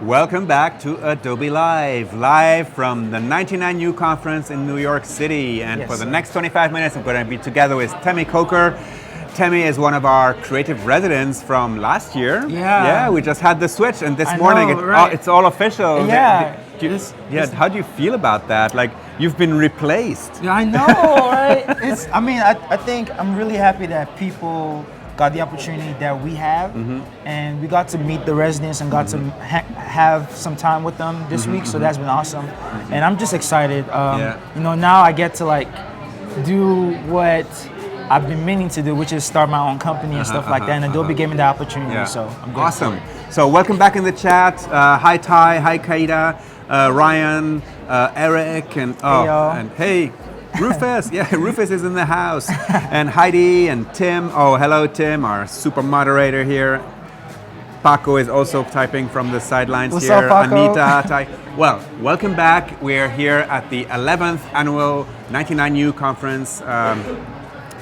Welcome back to Adobe live from the 99U conference in New York City. And for the next 25 minutes, I'm going to be together with Temi Coker. Temi is one of our creative residents from last year. Yeah, we just had the switch, and this morning it's all official. How do you feel about that? Like, you've been replaced. Yeah, I know, right? I think I'm really happy that people got the opportunity that we have, and we got to meet the residents and got to have some time with them this week, so that's been awesome. And I'm just excited. You know, now I get to like do what I've been meaning to do, which is start my own company and stuff like that, and Adobe gave me the opportunity, so I'm good. Awesome. So welcome back in the chat. Hi Ty, hi Kaida, Ryan, Eric, and and hey, Rufus, Rufus is in the house. And Heidi and Tim. Oh, hello Tim, our super moderator here. Paco is also typing from the sidelines. What's here. Up, Paco? Anita, Ty. Well, welcome back. We're here at the 11th annual 99U conference.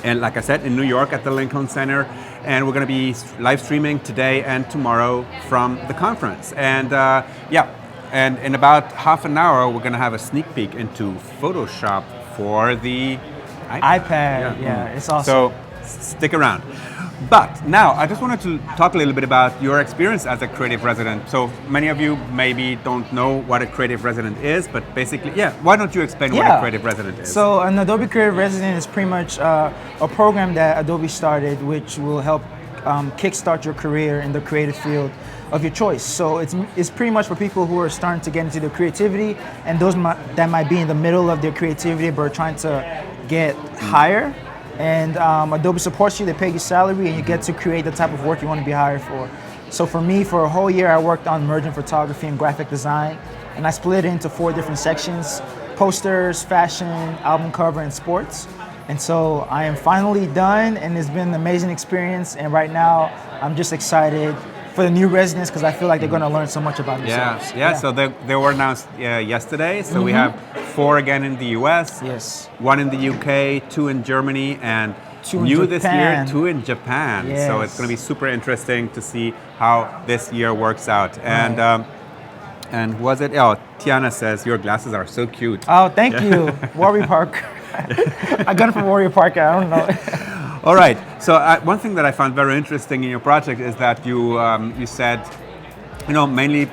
And like I said, in New York at the Lincoln Center. And we're going to be live streaming today and tomorrow from the conference. And and in about half an hour, we're going to have a sneak peek into Photoshop for the iPad. It's awesome. So stick around. But now I just wanted to talk a little bit about your experience as a creative resident. So many of you maybe don't know what a creative resident is, but basically, why don't you explain what a creative resident is? So an Adobe Creative Resident is pretty much a program that Adobe started, which will help kickstart your career in the creative field of your choice. So it's pretty much for people who are starting to get into their creativity, and those that might be in the middle of their creativity but are trying to get higher. And Adobe supports you, they pay you salary, and you get to create the type of work you want to be hired for. So for me, for a whole year, I worked on emerging photography and graphic design, and I split it into 4 different sections: posters, fashion, album cover, and sports. And so I am finally done, and it's been an amazing experience, and right now I'm just excited for the new residents because I feel like they're going to learn so much about themselves. So they were announced yesterday. So we have 4 again in the US, 1 in the UK, 2 in Germany, and 2 new in this year, 2 in Japan. So it's going to be super interesting to see how this year works out. And was it? Oh, Tiana says your glasses are so cute. Oh, thank you, Warby Parker. I got it from Warby Parker. I don't know. All right. So one thing that I found very interesting in your project is that you said, mainly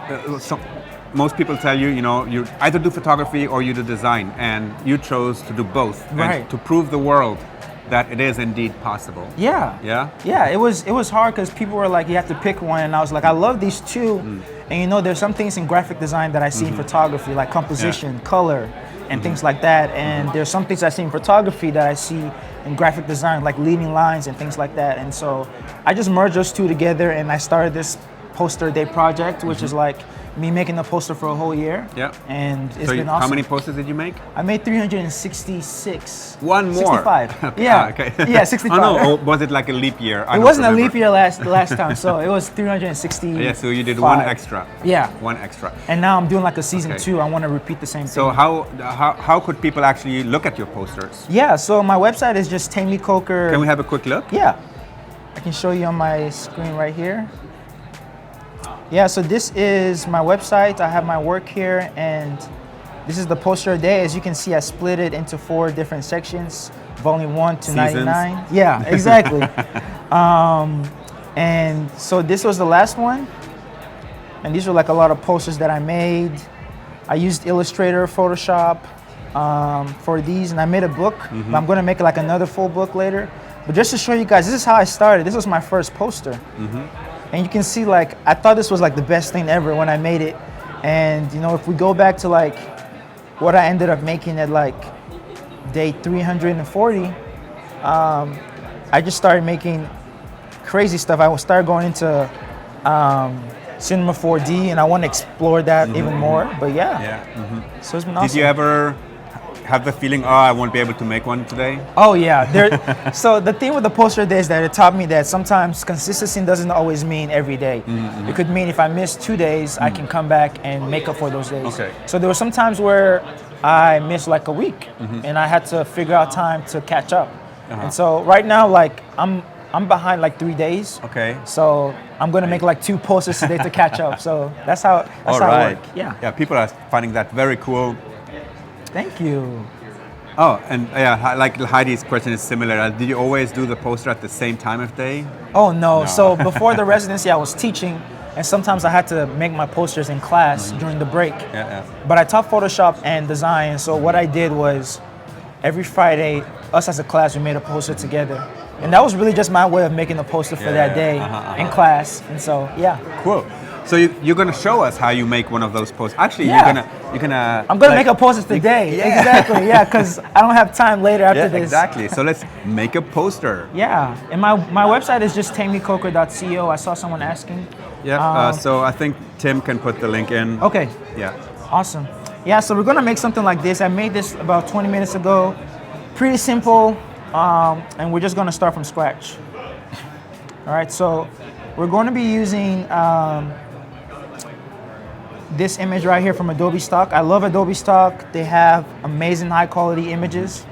most people tell you, you either do photography or you do design, and you chose to do both, and to prove the world that it is indeed possible. It was hard because people were like, you have to pick one, and I was like, I love these two, and there's some things in graphic design that I see in photography, like composition, color, and things like that, and there's some things I see in photography that I see in graphic design, like leading lines and things like that. And so I just merged those two together, and I started this poster day project, which is like me making a poster for a whole year. And it's been awesome. How many posters did you make? I made 366. One more. 65. Okay. Yeah, 65. Oh no, was it like a leap year? It wasn't a leap year last time, so it was 360. Yeah, so you did 1 extra. Yeah. 1 extra. And now I'm doing like a season 2. I want to repeat the same thing. So how could people actually look at your posters? Yeah, so my website is just Temi Coker. Can we have a quick look? Yeah. I can show you on my screen right here. Yeah, so this is my website. I have my work here, and this is the poster a day. As you can see, I split it into 4 different sections, volume 1 to 99. Yeah, exactly. And so this was the last one, and these were like a lot of posters that I made. I used Illustrator, Photoshop for these, and I made a book. I'm going to make like another full book later. But just to show you guys, this is how I started. This was my first poster. And you can see, like, I thought this was like the best thing ever when I made it. And if we go back to like what I ended up making at like day 340, I just started making crazy stuff. I started going into Cinema 4D, and I want to explore that even more. But so it's been awesome. Did you ever have the feeling, oh, I won't be able to make one today? Oh yeah. So the thing with the poster day is that it taught me that sometimes consistency doesn't always mean every day. It could mean if I miss 2 days, I can come back and make up for those days. Okay. So there were some times where I missed like a week, and I had to figure out time to catch up. And so right now, like I'm behind like 3 days. Okay. So I'm gonna make like 2 posters today to catch up. So that's how it works. Yeah. Yeah, people are finding that very cool. Thank you. Oh, and yeah, like Heidi's question is similar. Did you always do the poster at the same time of day? Oh no. So before the residency, I was teaching, and sometimes I had to make my posters in class during the break. Yeah. But I taught Photoshop and design. So what I did was every Friday, us as a class, we made a poster together. And that was really just my way of making a poster for that day in class. And so, yeah. Cool. So you're gonna show us how you make one of those posters. Actually, Yeah. you're gonna. I'm gonna make a poster today. Yeah. Exactly. Yeah, because I don't have time later after this. Exactly. So let's make a poster. Yeah. And my website is just temicoker.co. I saw someone asking. Yeah. So I think Tim can put the link in. Okay. Yeah. Awesome. Yeah. So we're gonna make something like this. I made this about 20 minutes ago. Pretty simple. And we're just going to start from scratch. All right, so we're going to be using this image right here from Adobe Stock. I love Adobe Stock. They have amazing high quality images.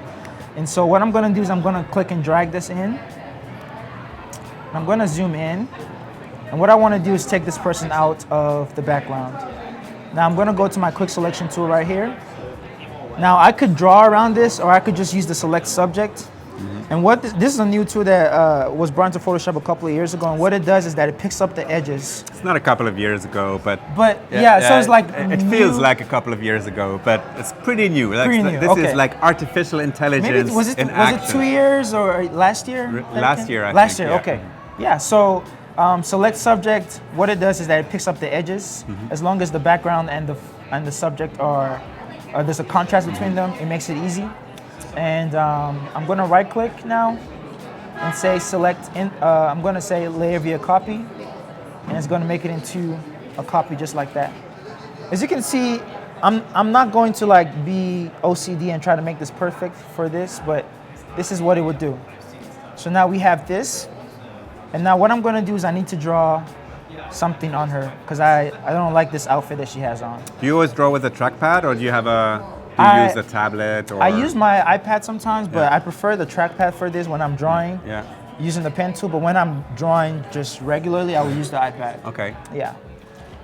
And so what I'm going to do is I'm going to click and drag this in. I'm going to zoom in. And what I want to do is take this person out of the background. Now I'm going to go to my quick selection tool right here. Now I could draw around this, or I could just use the select subject. And what this is a new tool that was brought into Photoshop a couple of years ago, and what it does is that it picks up the edges. It's not a couple of years ago, but yeah, so it's like it feels like a couple of years ago, but it's pretty new. Pretty new. This is like artificial intelligence. Maybe was it 2 years or last year? Last year, I think. Last year, okay. Yeah. So select subject. What it does is that it picks up the edges, as long as the background and the subject are there's a contrast between them. It makes it easy. And I'm going to right click now and say select in, I'm going to say layer via copy, and it's going to make it into a copy just like that. As you can see, I'm not going to like be OCD and try to make this perfect for this, but this is what it would do. So now we have this, and now what I'm going to do is I need to draw something on her because I don't like this outfit that she has on. Do you always draw with a trackpad, or do you have you use the tablet? Or? I use my iPad sometimes, but I prefer the trackpad for this when I'm drawing. Yeah. Using the pen tool, but when I'm drawing just regularly, I will use the iPad. Okay. Yeah.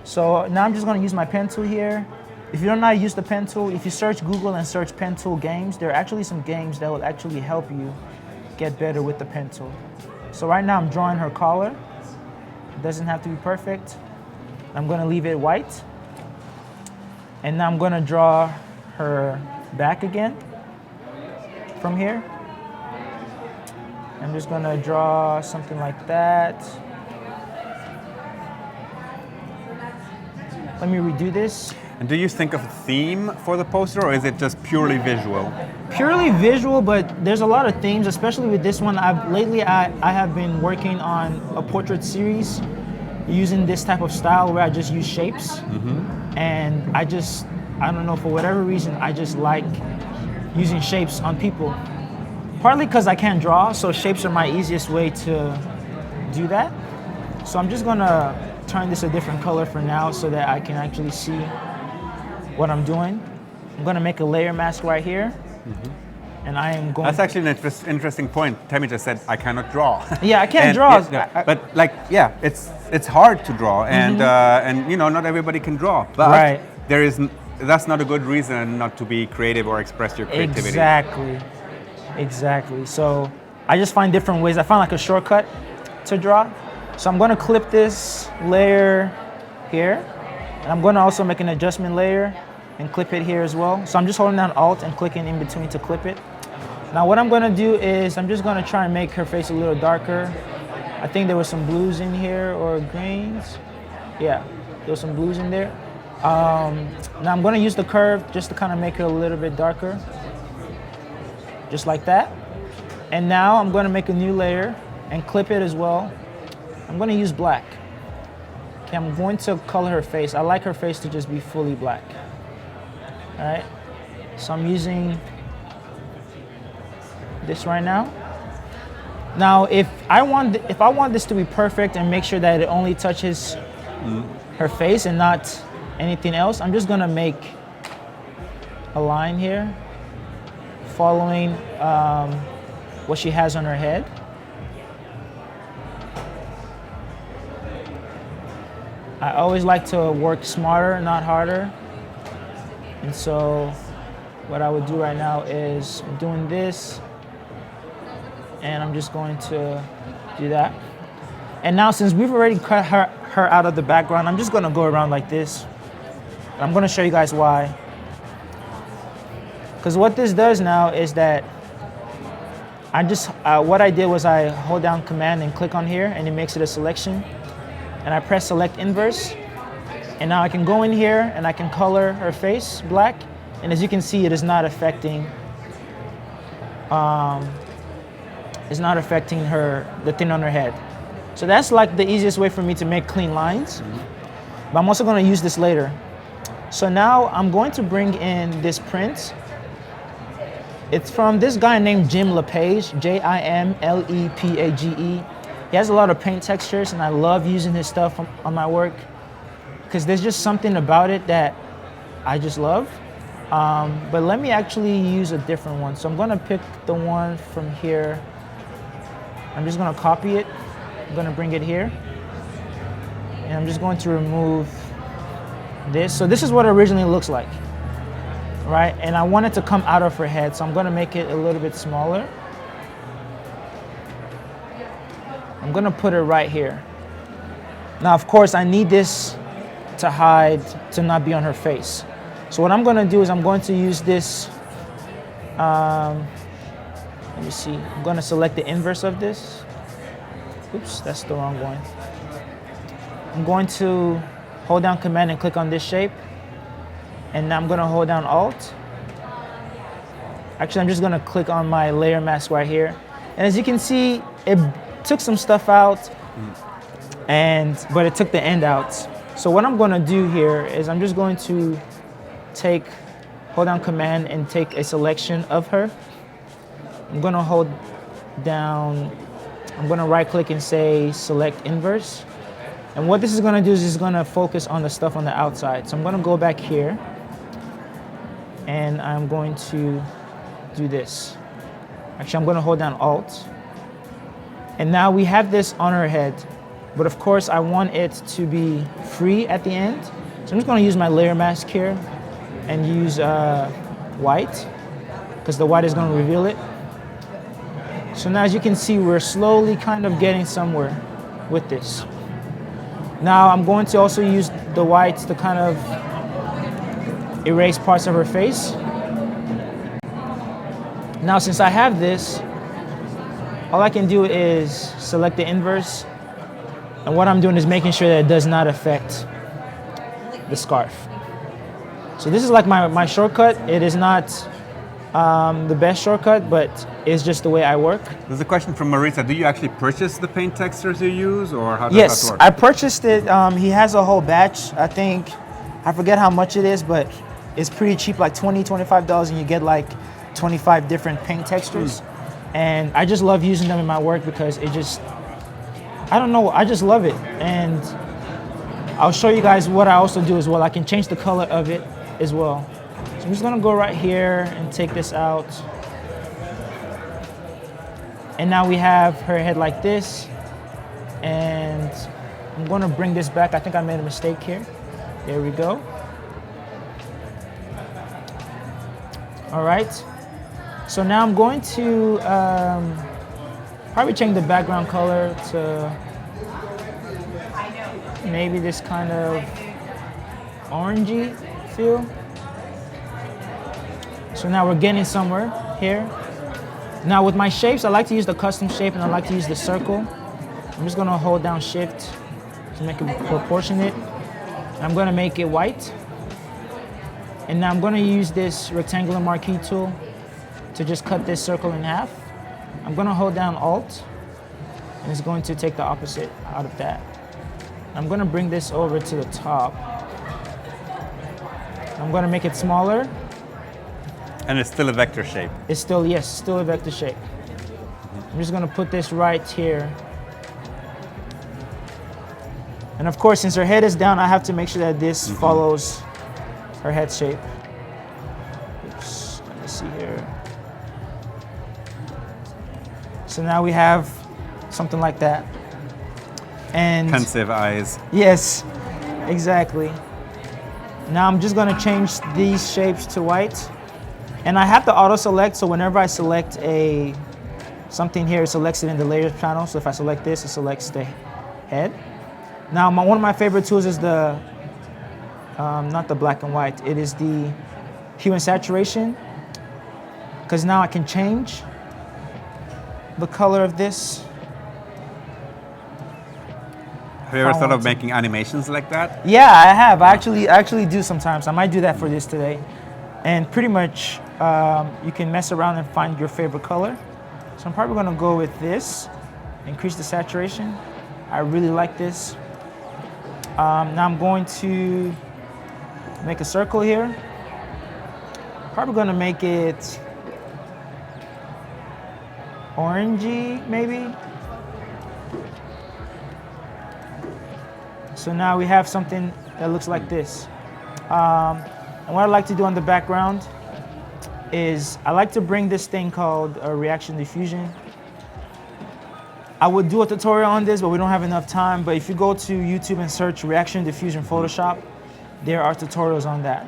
So now I'm just going to use my pen tool here. If you don't know how to use the pen tool, if you search Google and search pen tool games, there are actually some games that will actually help you get better with the pen tool. So right now I'm drawing her collar. It doesn't have to be perfect. I'm going to leave it white. And now I'm going to draw her back again from here. I'm just gonna draw something like that. Let me redo this. And do you think of a theme for the poster, or is it just purely visual? Purely visual, but there's a lot of themes, especially with this one. Lately I have been working on a portrait series using this type of style where I just use shapes. And I don't know, for whatever reason, I just like using shapes on people. Partly because I can't draw, so shapes are my easiest way to do that. So I'm just gonna turn this a different color for now so that I can actually see what I'm doing. I'm gonna make a layer mask right here. And I am going. That's actually an interesting point. Temi just said, I cannot draw. Yeah, I can't draw. But like, yeah, it's hard to draw, and you know, not everybody can draw. But right. That's not a good reason not to be creative or express your creativity. Exactly. So I just find different ways. I find like a shortcut to draw. So I'm going to clip this layer here, and I'm going to also make an adjustment layer and clip it here as well. So I'm just holding down Alt and clicking in between to clip it. Now what I'm going to do is I'm just going to try and make her face a little darker. I think there was some blues in here, or greens. Yeah, there was some blues in there. Now I'm going to use the curve just to kind of make her a little bit darker. Just like that. And now I'm going to make a new layer and clip it as well. I'm going to use black. Okay, I'm going to color her face. I like her face to just be fully black. All right. So I'm using this right now. Now, if I want this to be perfect and make sure that it only touches her face and not anything else, I'm just gonna make a line here, following what she has on her head. I always like to work smarter, not harder. And so what I would do right now is I'm doing this, and I'm just going to do that. And now, since we've already cut her out of the background, I'm just gonna go around like this. And I'm gonna show you guys why. Because what this does now is that what I did was I hold down Command and click on here, and it makes it a selection. And I press Select Inverse. And now I can go in here and I can color her face black. And as you can see, it is not affecting the thing on her head. So that's like the easiest way for me to make clean lines. But I'm also gonna use this later. So now I'm going to bring in this print. It's from this guy named Jim LePage, Jimlepage. He has a lot of paint textures, and I love using his stuff on my work because there's just something about it that I just love. But let me actually use a different one. So I'm gonna pick the one from here. I'm just gonna copy it. I'm gonna bring it here. And I'm just going to remove this. So this is what it originally looks like, right? And I want it to come out of her head. So I'm gonna make it a little bit smaller. I'm gonna put it right here. Now, of course, I need this to hide, to not be on her face. So what I'm gonna do is I'm going to use this, let me see, I'm gonna select the inverse of this. Oops, that's the wrong one. I'm going to hold down Command and click on this shape. And now I'm gonna hold down Alt. Actually, I'm just gonna click on my layer mask right here. And as you can see, it took some stuff out, but it took the end out. So what I'm gonna do here is I'm just going to hold down Command and take a selection of her. I'm gonna right click and say Select Inverse. And what this is gonna do is it's gonna focus on the stuff on the outside. So I'm gonna go back here, and I'm going to do this. Actually, I'm gonna hold down Alt. And now we have this on her head, but of course I want it to be free at the end. So I'm just gonna use my layer mask here and use white, because the white is gonna reveal it. So now as you can see, we're slowly kind of getting somewhere with this. Now I'm going to also use the white to kind of erase parts of her face. Now since I have this, all I can do is select the inverse, and what I'm doing is making sure that it does not affect the scarf. So this is like my shortcut. It is not the best shortcut, but it's just the way I work. There's a question from Marisa. Do you actually purchase the paint textures you use, or how does Yes, that work? I purchased it. He has a whole batch. I forget how much it is, but it's pretty cheap, like $20, $25, and you get like 25 different paint textures. And I just love using them in my work because it just, I don't know, I just love it. And I'll show you guys what I also do as well. I can change the color of it as well. So I'm just gonna go right here and take this out. And now we have her head like this. And I'm gonna bring this back. I think I made a mistake here. There we go. All right. So now I'm going to probably change the background color to maybe this kind of orangey feel. So now we're getting somewhere here. Now with my shapes, I like to use the custom shape, and I like to use the circle. I'm just gonna hold down Shift to make it proportionate. I'm gonna make it white. And now I'm gonna use this rectangular marquee tool to just cut this circle in half. I'm gonna hold down Alt, and it's going to take the opposite out of that. I'm gonna bring this over to the top. I'm gonna make it smaller. And it's still a vector shape. It's still, yes, still a vector shape. I'm just gonna put this right here. And of course, since her head is down, I have to make sure that this follows her head shape. Oops, let me see here. So now we have something like that. And Pensive eyes. yes, exactly. Now I'm just gonna change these shapes to white. And I have to auto select, so whenever I select something here, it selects it in the layers panel. So if I select this, it selects the head. Now one of my favorite tools is the, not the black and white, it is the hue and saturation, because now I can change the color of this. Have you ever thought of making animations like that? Yeah, I have. I actually do sometimes. I might do that for this today. And pretty much, you can mess around and find your favorite color. So I'm probably gonna go with this, increase the saturation. I really like this. Now I'm going to make a circle here. Probably gonna make it orangey, maybe. So now we have something that looks like this. And what I like to do on the background is I like to bring this thing called a reaction diffusion. I would do a tutorial on this, but we don't have enough time. But if you go to YouTube and search reaction diffusion Photoshop, there are tutorials on that.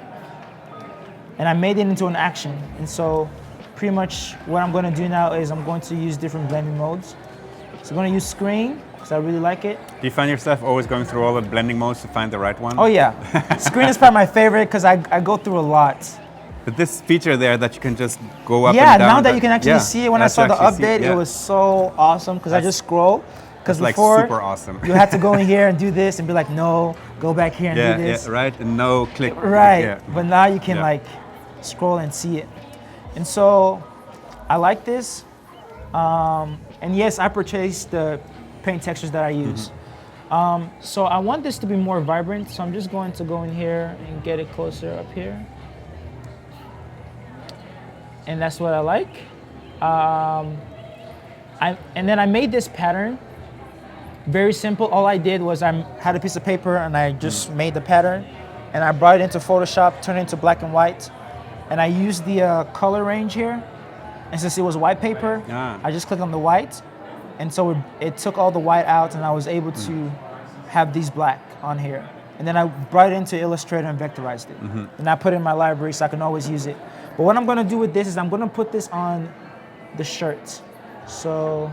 And I made it into an action. And so pretty much what I'm gonna do now is I'm going to use different blending modes. So I'm gonna use screen, because I really like it. Do you find yourself always going through all the blending modes to find the right one? Oh yeah, screen is probably my favorite because I go through a lot. But this feature there that you can just go up Yeah, and down. now that you can actually see it, when I saw the update, it was so awesome because I just scroll. Because before, like super awesome. you had to go in here and do this and be like, no, go back here and do this. Yeah, right, and no click. Right, Yeah. but now you can like scroll and see it. And so I like this. And yes, I purchased the paint textures that I use. So I want this to be more vibrant, so I'm just going to go in here and get it closer up here. And that's what I like. And then I made this pattern, very simple. All I did was I had a piece of paper and I just made the pattern, and I brought it into Photoshop, turned it into black and white, and I used the color range here. And since it was white paper, I just clicked on the white, and so it took all the white out, and I was able to have these black on here. And then I brought it into Illustrator and vectorized it. And I put it in my library so I can always use it. But what I'm gonna do with this is I'm gonna put this on the shirt. So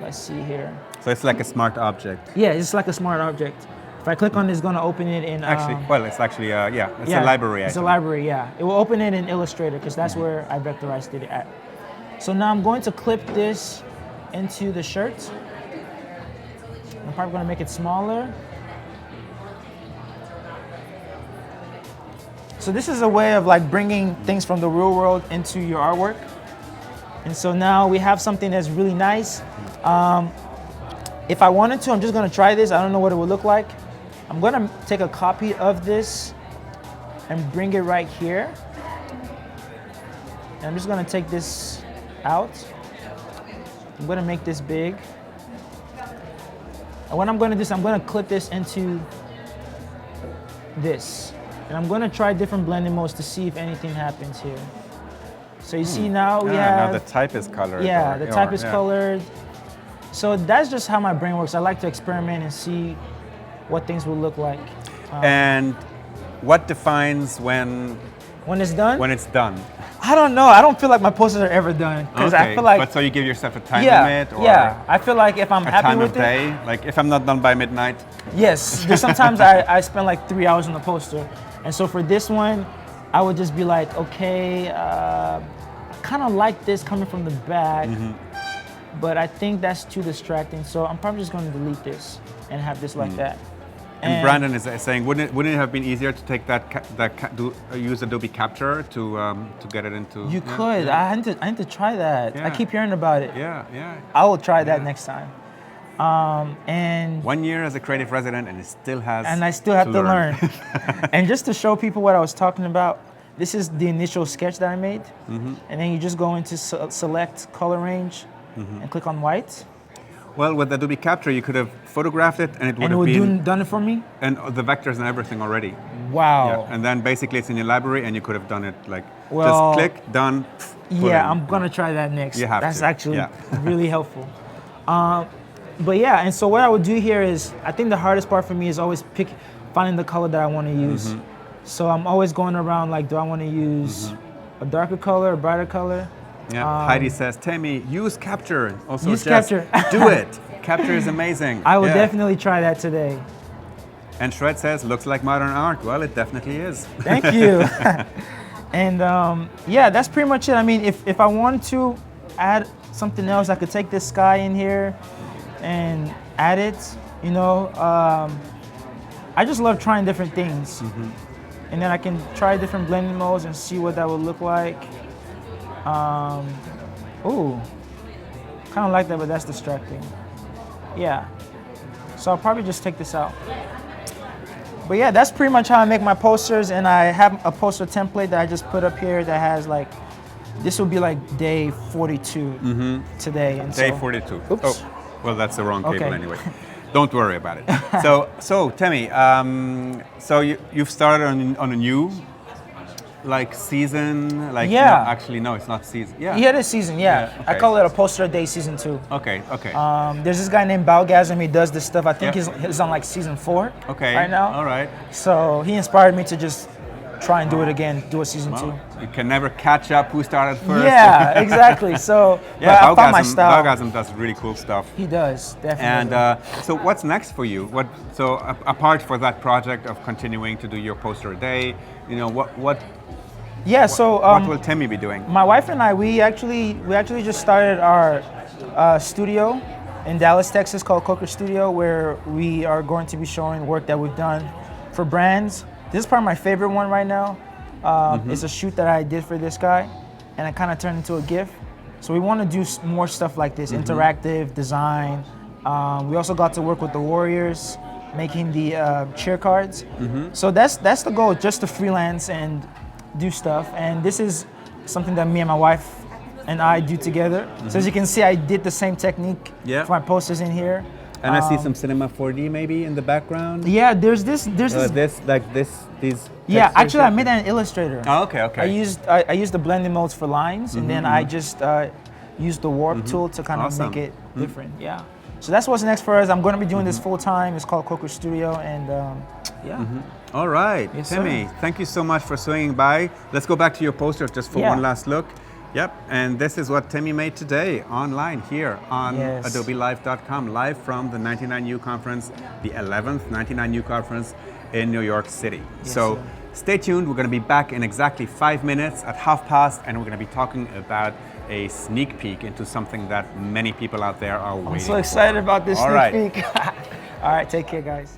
let's see here. So it's like a smart object. Yeah, it's like a smart object. If I click on this, it's gonna open it in. It's actually, it's a library. It's a library, yeah. It will open it in Illustrator because that's where I vectorized it at. So now I'm going to clip this into the shirt. I'm probably gonna make it smaller. So this is a way of like bringing things from the real world into your artwork. And so now we have something that's really nice. If I wanted to, I'm just gonna try this. I don't know what it would look like. I'm gonna take a copy of this and bring it right here. And I'm just gonna take this out. I'm gonna make this big. And what I'm gonna do is I'm gonna clip this into this. And I'm gonna try different blending modes to see if anything happens here. So you see now we have... Now the type is colored. Yeah, the type is colored. So that's just how my brain works. I like to experiment and see what things will look like. And what defines when it's done? When it's done. I don't know. I don't feel like my posters are ever done. Because I feel like... But so you give yourself a time limit? Or I feel like if I'm happy with a time of day? Like if I'm not done by midnight? Yes. There's sometimes I spend like 3 hours on the poster. And so for this one, I would just be like, okay, I kind of like this coming from the back, but I think that's too distracting. So I'm probably just going to delete this and have this like that. And Brandon is saying, wouldn't it have been easier to take use Adobe Capture to get it into? You could. Yeah. I had to try that. Yeah. I keep hearing about it. Yeah. I will try that next time. And 1 year as a creative resident, and I still have to learn. And just to show people what I was talking about, this is the initial sketch that I made, and then you just go into select color range, and click on white. Well, with Adobe Capture, you could have photographed it and it would And it have would been... done it for me? And the vectors and everything already. Wow. Yeah. And then basically it's in your library and you could have done it like, Well, just click, done, put Yeah, in. I'm gonna try that next. You have That's to, actually yeah. really helpful. But yeah, and so what I would do here is, I think the hardest part for me is always finding the color that I want to use. So I'm always going around like, do I want to use a darker color, a brighter color? Yeah. Heidi says, Temi, use Capture. Also, Use Jess, Capture. do it. Capture is amazing. I will definitely try that today. And Shred says, looks like modern art. Well, it definitely is. Thank you. And yeah, that's pretty much it. I mean, if I wanted to add something else, I could take this sky in here and add it, you know. I just love trying different things. And then I can try different blending modes and see what that would look like. Ooh, kind of like that, but that's distracting. Yeah, so I'll probably just take this out. But yeah, that's pretty much how I make my posters, and I have a poster template that I just put up here that has like, this will be like day 42 today. And Day so, 42. Oops. Oh, well, that's the wrong cable Okay. anyway. Don't worry about it. So Temi, so you've started on a new like season, like Yeah. no, actually no, it's not season. Yeah. Yeah, this season, yeah. Yeah, I okay. call it a poster a day season 2. Okay. Okay. There's this guy named Balgasm, he does this stuff. I think Yeah. he's on like season 4 okay. right now. All right. So he inspired me to just try and do it again, do a season 2. You can never catch up who started first. Yeah, exactly. So Yeah, but I found my style. Balgasm does really cool stuff. He does, definitely. And so what's next for you? So apart for that project of continuing to do your poster a day, you know, what will Temi be doing? My wife and I, we actually just started our studio in Dallas, Texas, called Coker Studio, where we are going to be showing work that we've done for brands. This is probably my favorite one right now. It's a shoot that I did for this guy, and it kind of turned into a GIF. So we want to do more stuff like this, interactive design. We also got to work with the Warriors, making the cheer cards. So that's the goal, just to freelance and do stuff. And this is something that me and my wife and I do together. So as you can see, I did the same technique for my posters in here. And I see some Cinema 4D maybe in the background. Yeah, there's this. These. Yeah, textures actually, I here? made that in Illustrator. Oh, okay, okay. I used the blending modes for lines, and then I just used the warp tool to kind of Awesome. make it different. Yeah. So that's what's next for us. I'm going to be doing this full time. It's called Coker Studio, and yeah. All right, Yes, Temi, sir. thank you so much for swinging by. Let's go back to your poster just for Yeah. one last look. Yep, and this is what Temi made today online here on Yes. adobelive.com, live from the 99U conference, the 11th 99U conference in New York City. Yes, so sir. stay tuned, we're gonna be back in exactly 5 minutes at 12:30, and we're gonna be talking about a sneak peek into something that many people out there are waiting I'm so excited about this All sneak right. peek. All right, take care, guys.